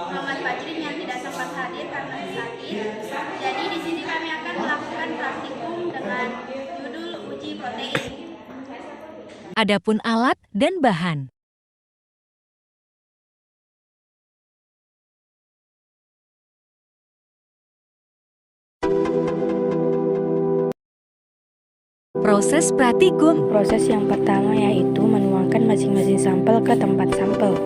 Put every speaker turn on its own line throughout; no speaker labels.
Muhammad Fajrin yang tidak sempat hadir karena sakit. Jadi di sini kami akan melakukan praktikum dengan judul uji protein.
Adapun alat dan bahan. Proses praktikum.
Proses yang pertama yaitu menuangkan masing-masing sampel ke tempat sampel.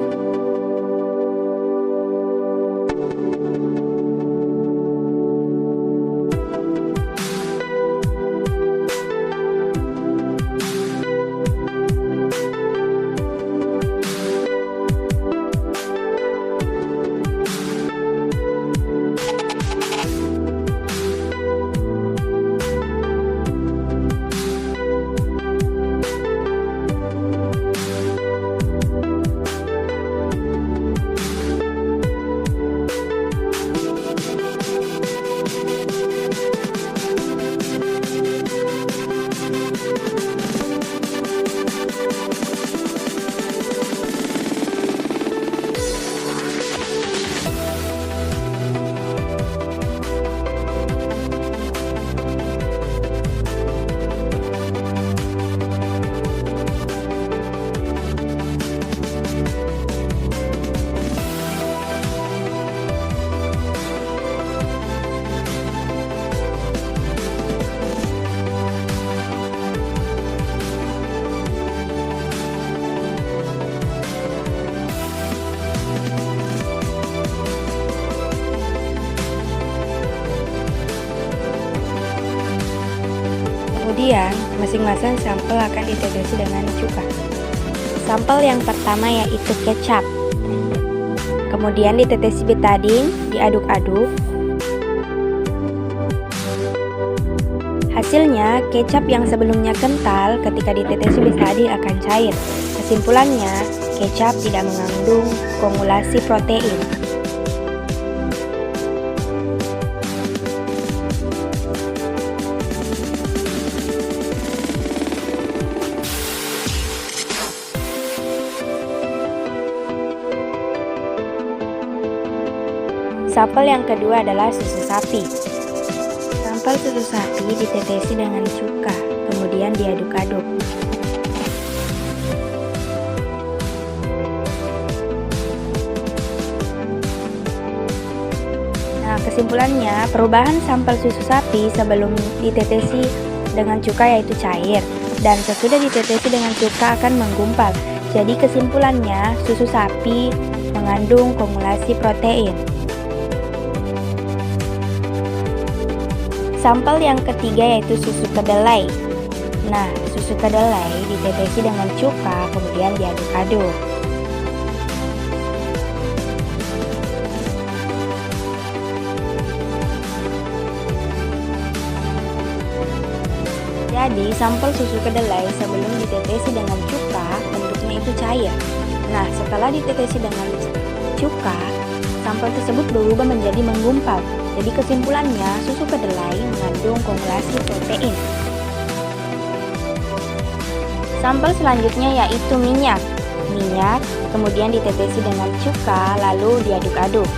Kemudian, masing-masing sampel akan ditetesi dengan cuka. Sampel yang pertama yaitu kecap. Kemudian ditetesi betadine, diaduk-aduk. Hasilnya, kecap yang sebelumnya kental ketika ditetesi betadine akan cair. Kesimpulannya, kecap tidak mengandung koagulasi protein. Sampel yang kedua adalah susu sapi. Sampel susu sapi ditetesi dengan cuka, kemudian diaduk-aduk. Nah, kesimpulannya, perubahan sampel susu sapi sebelum ditetesi dengan cuka yaitu cair, dan sesudah ditetesi dengan cuka akan menggumpal. Jadi kesimpulannya, susu sapi mengandung koagulasi protein. Sampel yang ketiga yaitu susu kedelai. Nah, susu kedelai ditetesi dengan cuka, kemudian diaduk-aduk. Jadi, sampel susu kedelai sebelum ditetesi dengan cuka, bentuknya itu cair. Nah, setelah ditetesi dengan cuka, sampel tersebut berubah menjadi menggumpal. Jadi kesimpulannya, susu kedelai mengandung koagulasi protein. Sampel selanjutnya yaitu minyak. Minyak kemudian ditetesi dengan cuka, lalu diaduk-aduk.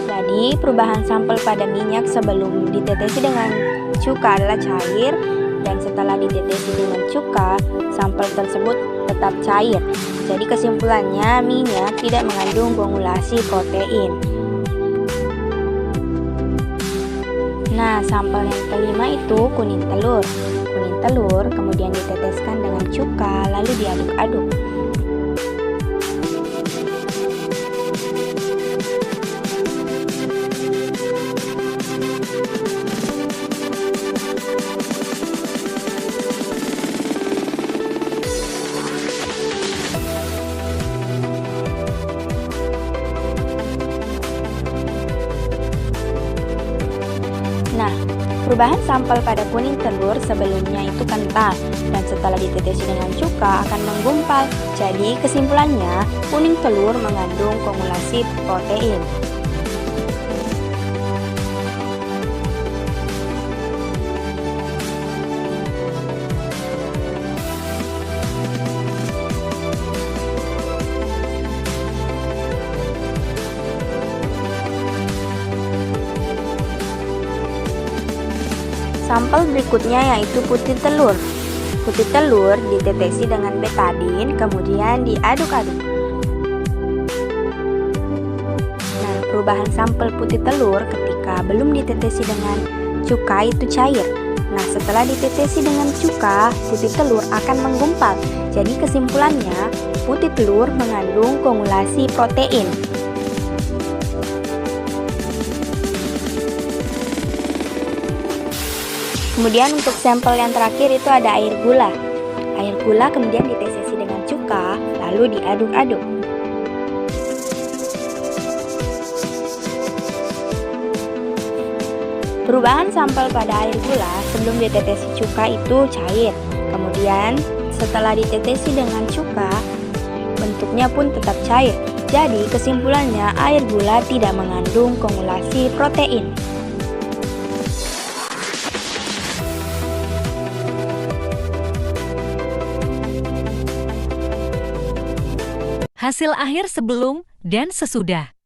Jadi, perubahan sampel pada minyak sebelum ditetesi dengan cuka adalah cair, dan setelah ditetesi dengan cuka, sampel tersebut tetap cair. Jadi kesimpulannya, minyak tidak mengandung koagulasi protein. Nah, sampel yang kelima itu kuning telur. Kuning telur kemudian diteteskan dengan cuka, lalu diaduk-aduk. Perubahan sampel pada kuning telur sebelumnya itu kental dan setelah ditetesi dengan cuka akan menggumpal. Jadi kesimpulannya, kuning telur mengandung koagulasi protein. Sampel berikutnya yaitu putih telur. Putih telur ditetesi dengan betadin, kemudian diaduk-aduk. Nah, perubahan sampel putih telur ketika belum ditetesi dengan cuka itu cair. Nah, setelah ditetesi dengan cuka, putih telur akan menggumpal. Jadi kesimpulannya, putih telur mengandung koagulasi protein. Kemudian untuk sampel yang terakhir itu ada air gula. Air gula kemudian ditetesi dengan cuka, lalu diaduk-aduk. Perubahan sampel pada air gula sebelum ditetesi cuka itu cair. Kemudian setelah ditetesi dengan cuka, bentuknya pun tetap cair. Jadi kesimpulannya air gula tidak mengandung koagulasi protein.
Hasil akhir sebelum dan sesudah.